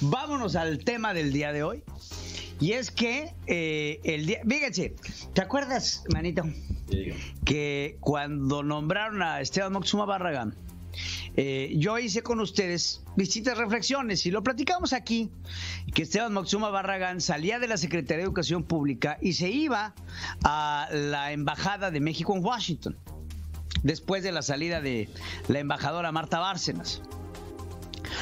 vámonos al tema del día de hoy. Y es que fíjense, ¿te acuerdas, manito? Sí. Que cuando nombraron a Esteban Moctezuma Barragán, yo hice con ustedes distintas reflexiones y lo platicamos aquí, que Esteban Moctezuma Barragán salía de la Secretaría de Educación Pública y se iba a la Embajada de México en Washington, después de la salida de la embajadora Marta Bárcenas.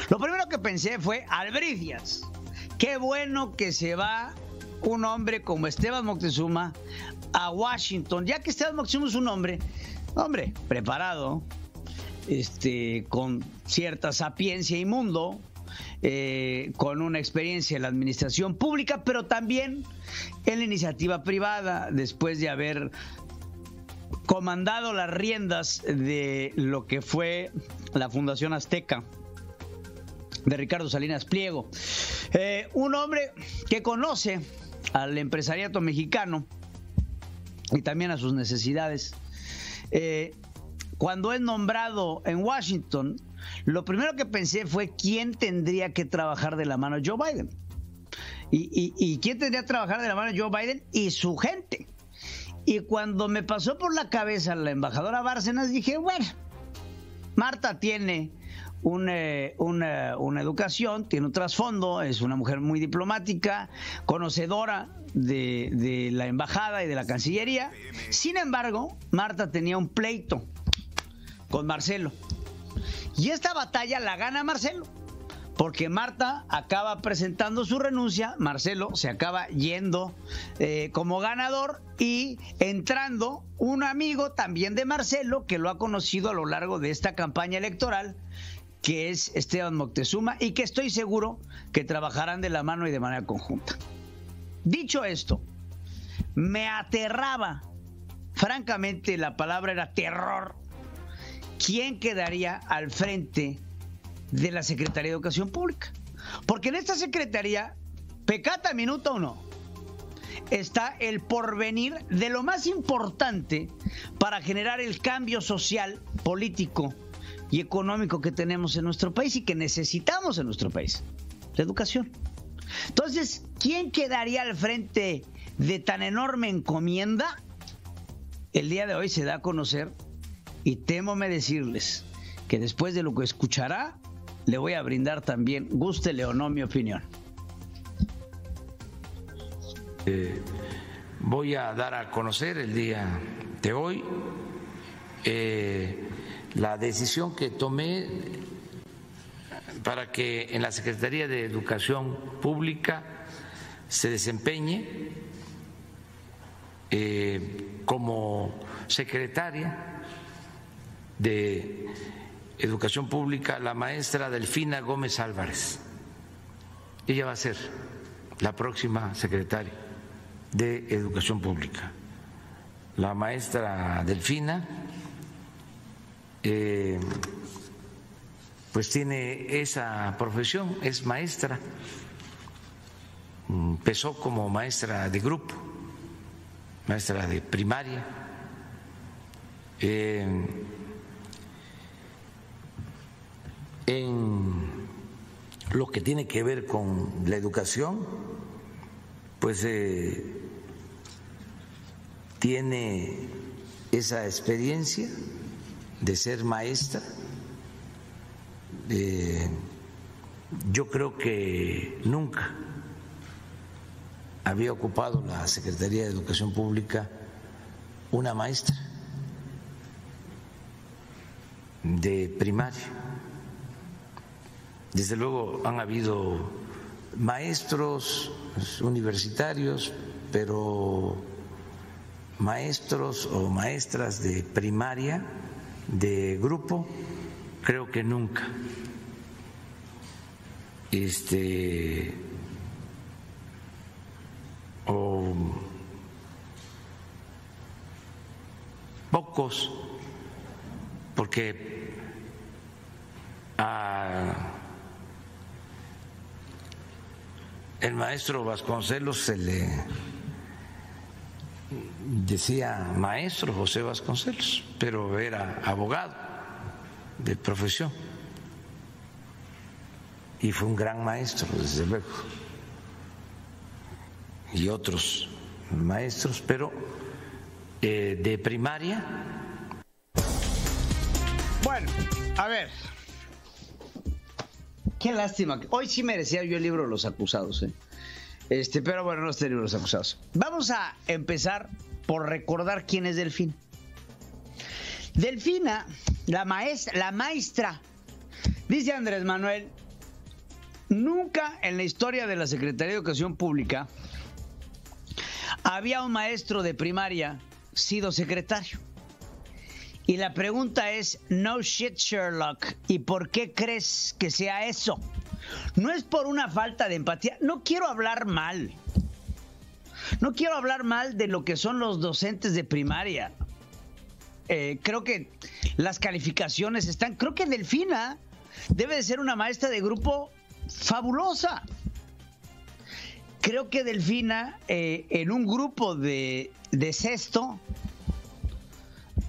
Lo primero que pensé fue, albricias, qué bueno que se va un hombre como Esteban Moctezuma a Washington, ya que Esteban Moctezuma es un hombre preparado, con cierta sapiencia y mundo, con una experiencia en la administración pública, pero también en la iniciativa privada, después de haber comandado las riendas de lo que fue la Fundación Azteca de Ricardo Salinas Pliego. Un hombre que conoce al empresariado mexicano y también a sus necesidades. Cuando es nombrado en Washington, lo primero que pensé fue quién tendría que trabajar de la mano de Joe Biden. Y quién tendría que trabajar de la mano de Joe Biden y su gente. Y cuando me pasó por la cabeza la embajadora Bárcenas, dije, bueno, Marta tiene una educación, tiene un trasfondo, es una mujer muy diplomática, conocedora de la embajada y de la Cancillería. Sin embargo, Marta tenía un pleito con Marcelo. Y esta batalla la gana Marcelo, porque Marta acaba presentando su renuncia, Marcelo se acaba yendo como ganador y entrando un amigo también de Marcelo que lo ha conocido a lo largo de esta campaña electoral, que es Esteban Moctezuma, y que estoy seguro que trabajarán de la mano y de manera conjunta. Dicho esto, me aterraba, francamente la palabra era terror, ¿quién quedaría al frente de la Secretaría de Educación Pública? Porque en esta Secretaría, pecata minuta uno, está el porvenir de lo más importante para generar el cambio social, político y económico que tenemos en nuestro país y que necesitamos en nuestro país, la educación. Entonces, ¿quién quedaría al frente de tan enorme encomienda? El día de hoy se da a conocer y témome decirles que después de lo que escuchará, le voy a brindar también, gústele o no, mi opinión. Voy a dar a conocer el día de hoy la decisión que tomé para que en la Secretaría de Educación Pública se desempeñe como secretaria de Educación Pública la maestra Delfina Gómez Álvarez. Ella va a ser la próxima secretaria de Educación Pública. La maestra Delfina pues tiene esa profesión, es maestra, empezó como maestra de grupo, maestra de primaria, en lo que tiene que ver con la educación, pues tiene esa experiencia de ser maestra. Yo creo que nunca había ocupado la Secretaría de Educación Pública una maestra de primaria. Desde luego han habido maestros universitarios, pero maestros o maestras de primaria, de grupo, creo que nunca. O pocos, porque el maestro Vasconcelos se le decía maestro José Vasconcelos, pero era abogado de profesión. y fue un gran maestro, desde luego, y otros maestros, pero de primaria. Bueno, a ver. Qué lástima. Hoy sí merecía yo el libro de los acusados, pero bueno, no este libro de los acusados. Vamos a empezar por recordar quién es Delfina. Delfina, la maestra, dice Andrés Manuel, nunca en la historia de la Secretaría de Educación Pública había un maestro de primaria sido secretario. Y la pregunta es, no shit Sherlock, ¿y por qué crees que sea eso? No es por una falta de empatía, no quiero hablar mal. No quiero hablar mal de lo que son los docentes de primaria. Creo que las calificaciones están... Creo que Delfina debe de ser una maestra de grupo fabulosa. Creo que Delfina en un grupo de sexto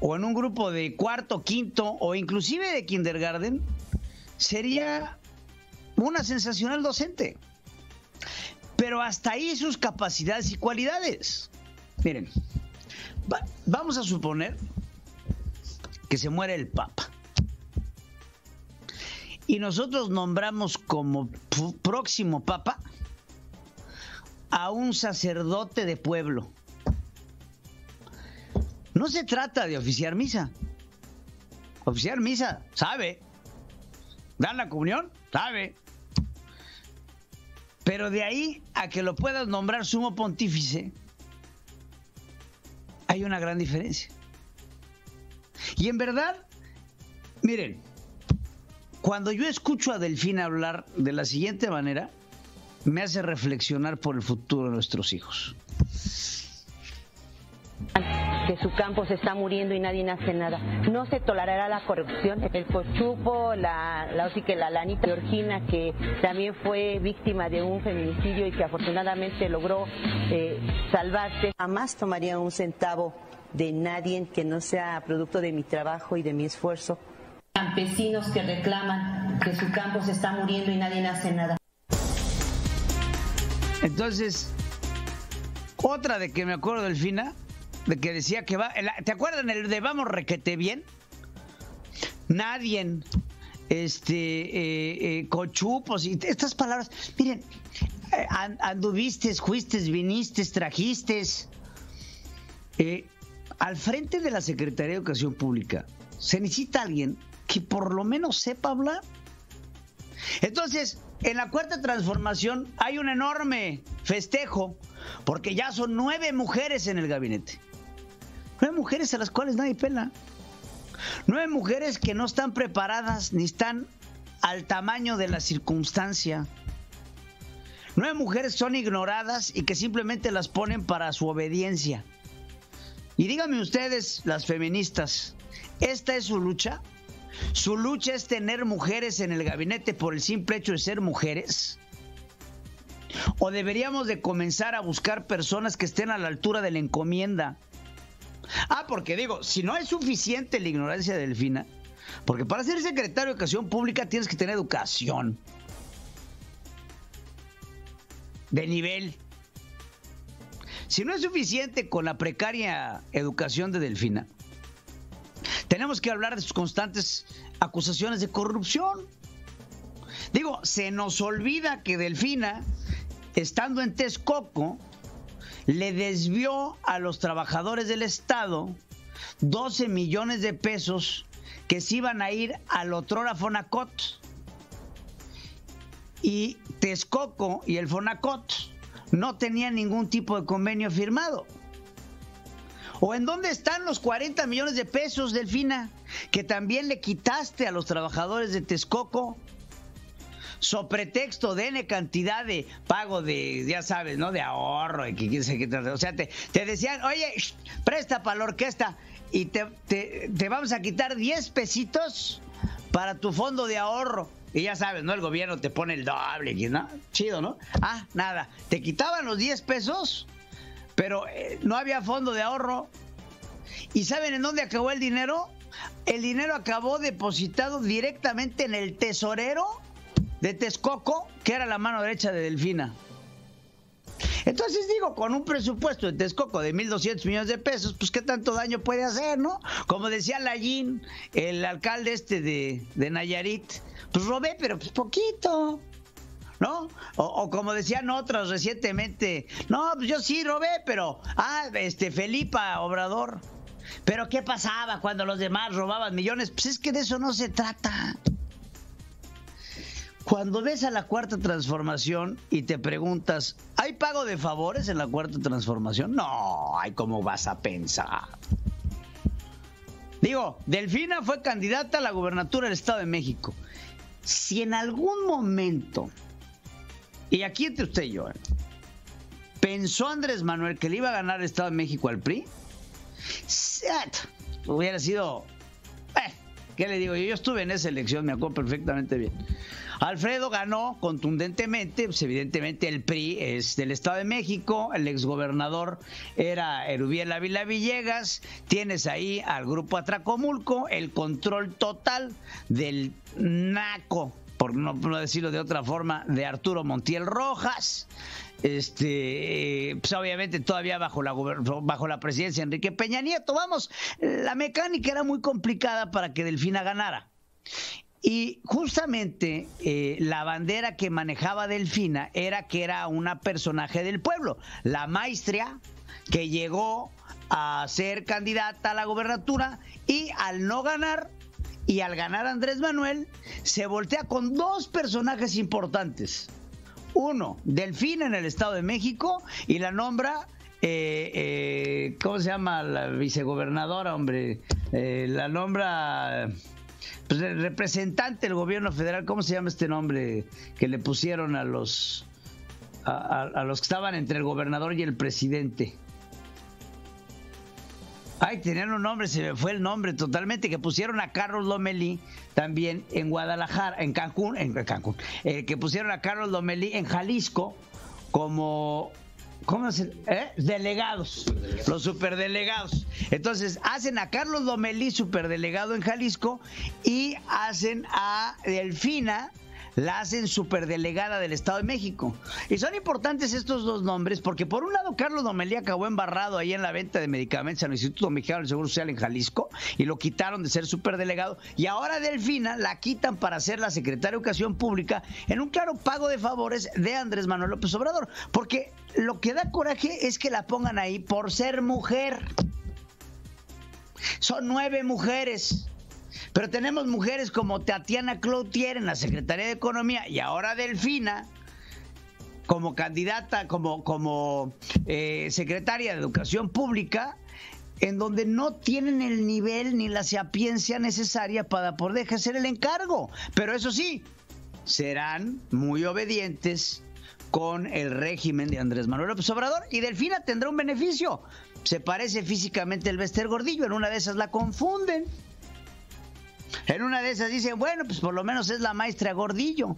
o en un grupo de cuarto, quinto o inclusive de kindergarten sería una sensacional docente. Pero hasta ahí sus capacidades y cualidades. Miren, vamos a suponer que se muere el Papa y nosotros nombramos como próximo Papa a un sacerdote de pueblo. No se trata de oficiar misa. Oficiar misa, sabe. Dar la comunión, sabe. Pero de ahí a que lo puedas nombrar sumo pontífice, hay una gran diferencia. Y en verdad, miren, cuando yo escucho a Delfina hablar de la siguiente manera, me hace reflexionar por el futuro de nuestros hijos. Que su campo se está muriendo y nadie hace nada. No se tolerará la corrupción. El cochupo, la Lanita Georgina, que también fue víctima de un feminicidio y que afortunadamente logró salvarse. Jamás tomaría un centavo de nadie que no sea producto de mi trabajo y de mi esfuerzo. Campesinos que reclaman que su campo se está muriendo y nadie hace nada. Entonces, otra de que me acuerdo, Delfina, de que decía que va... ¿Te acuerdan el de vamos requete bien? Nadie, cochupos y estas palabras. Miren, anduviste, fuiste, viniste, trajiste. Al frente de la Secretaría de Educación Pública se necesita alguien que por lo menos sepa hablar. Entonces, en la Cuarta Transformación hay un enorme festejo porque ya son 9 mujeres en el gabinete. 9 mujeres a las cuales nadie pela. 9 mujeres que no están preparadas ni están al tamaño de la circunstancia. 9 mujeres son ignoradas y que simplemente las ponen para su obediencia. Y díganme ustedes, las feministas, ¿esta es su lucha? ¿Su lucha es tener mujeres en el gabinete por el simple hecho de ser mujeres? ¿O deberíamos de comenzar a buscar personas que estén a la altura de la encomienda? Porque digo, si no es suficiente la ignorancia de Delfina, porque para ser secretario de Educación Pública tienes que tener educación de nivel. Si no es suficiente con la precaria educación de Delfina, tenemos que hablar de sus constantes acusaciones de corrupción. Digo, se nos olvida que Delfina, estando en Texcoco, le desvió a los trabajadores del Estado 12 millones de pesos que se iban a ir al otrora Fonacot. Y Texcoco y el Fonacot no tenían ningún tipo de convenio firmado. ¿O en dónde están los 40 millones de pesos, Delfina, que también le quitaste a los trabajadores de Texcoco? So pretexto de N cantidad de pago de, ya sabes, ¿no? De ahorro. O sea, te decían, oye, presta para la orquesta y te vamos a quitar 10 pesitos para tu fondo de ahorro. Y ya sabes, ¿no? El gobierno te pone el doble, ¿no? Chido, ¿no? Nada, te quitaban los 10 pesos, pero no había fondo de ahorro. ¿Y saben en dónde acabó el dinero? El dinero acabó depositado directamente en el tesorero de Texcoco, que era la mano derecha de Delfina. Entonces digo, con un presupuesto de Texcoco de 1,200 millones de pesos, pues qué tanto daño puede hacer, ¿no? Como decía Layín, el alcalde de Nayarit, pues robé, pero pues poquito, ¿no? O como decían otros recientemente, no, pues yo sí robé, pero, Felipa Obrador. Pero ¿qué pasaba cuando los demás robaban millones? Pues es que de eso no se trata. Cuando ves a la Cuarta Transformación y te preguntas, ¿hay pago de favores en la Cuarta Transformación? No, ay, ¿cómo vas a pensar? Digo, Delfina fue candidata a la gubernatura del Estado de México. Si en algún momento, y aquí entre usted y yo, pensó Andrés Manuel que le iba a ganar el Estado de México al PRI, hubiera sido... ¿Qué le digo? Yo estuve en esa elección, me acuerdo perfectamente bien. Alfredo ganó contundentemente, pues evidentemente el PRI es del Estado de México, el exgobernador era Erubiel Ávila Villegas, tienes ahí al grupo Atracomulco, el control total del naco, por no decirlo de otra forma, de Arturo Montiel Rojas, pues obviamente todavía bajo la presidencia de Enrique Peña Nieto. Vamos, la mecánica era muy complicada para que Delfina ganara. Y justamente la bandera que manejaba Delfina era que era una personaje del pueblo, la maestra que llegó a ser candidata a la gobernatura y al no ganar y al ganar Andrés Manuel se voltea con dos personajes importantes. Uno, Delfina en el Estado de México y la nombra, ¿cómo se llama? La vicegobernadora, hombre, la nombra... Pues el representante del gobierno federal, ¿cómo se llama este nombre que le pusieron a los que estaban entre el gobernador y el presidente? Ay, tenían un nombre, se me fue el nombre totalmente, que pusieron a Carlos Lomelí también en Guadalajara, en Cancún, que pusieron a Carlos Lomelí en Jalisco como... ¿Cómo se? Delegados, los superdelegados. Entonces, hacen a Carlos Lomelí superdelegado en Jalisco y hacen a Delfina, la hacen superdelegada del Estado de México. Y son importantes estos dos nombres porque, por un lado, Carlos Lomelí acabó embarrado ahí en la venta de medicamentos al Instituto Mexicano del Seguro Social en Jalisco y lo quitaron de ser superdelegado. Y ahora Delfina la quitan para ser la secretaria de Educación Pública en un claro pago de favores de Andrés Manuel López Obrador. Porque lo que da coraje es que la pongan ahí por ser mujer. Son 9 mujeres. Pero tenemos mujeres como Tatiana Cloutier en la Secretaría de Economía y ahora Delfina como candidata, como secretaria de Educación Pública, en donde no tienen el nivel ni la sapiencia necesaria para poder ejercer el encargo. Pero eso sí, serán muy obedientes con el régimen de Andrés Manuel López Obrador y Delfina tendrá un beneficio. Se parece físicamente al Bester Gordillo, en una de esas la confunden. En una de esas dicen, bueno, pues por lo menos es la maestra Gordillo.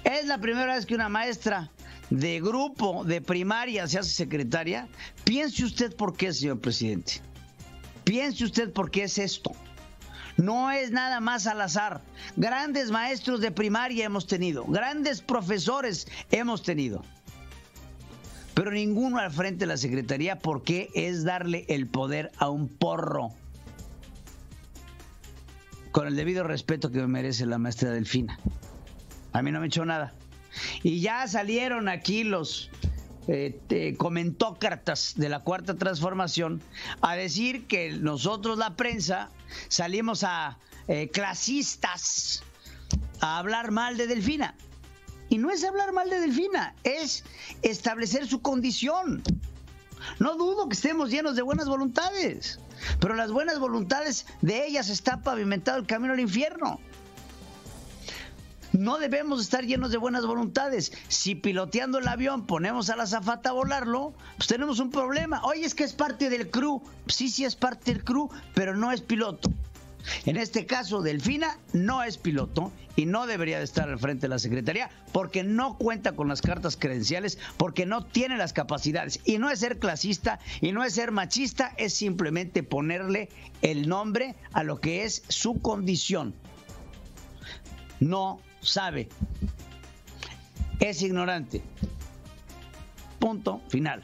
Es la primera vez que una maestra de grupo de primaria se hace secretaria. Piense usted por qué, señor presidente. Piense usted por qué es esto. No es nada más al azar. Grandes maestros de primaria hemos tenido, grandes profesores hemos tenido, pero ninguno al frente de la secretaría, porque es darle el poder a un porro. Con el debido respeto que me merece la maestra Delfina. A mí no me echó nada. Y ya salieron aquí los comentócratas de la Cuarta Transformación a decir que nosotros, la prensa, salimos a clasistas a hablar mal de Delfina. Y no es hablar mal de Delfina, es establecer su condición. No dudo que estemos llenos de buenas voluntades, pero las buenas voluntades de ellas está pavimentado el camino al infierno. No debemos estar llenos de buenas voluntades. Si piloteando el avión ponemos a la azafata a volarlo, pues tenemos un problema. Oye, es que es parte del crew. Sí, es parte del crew, pero no es piloto. En este caso, Delfina no es piloto y no debería de estar al frente de la Secretaría porque no cuenta con las cartas credenciales, porque no tiene las capacidades. Y no es ser clasista y no es ser machista, es simplemente ponerle el nombre a lo que es su condición. No sabe es ignorante. Punto final.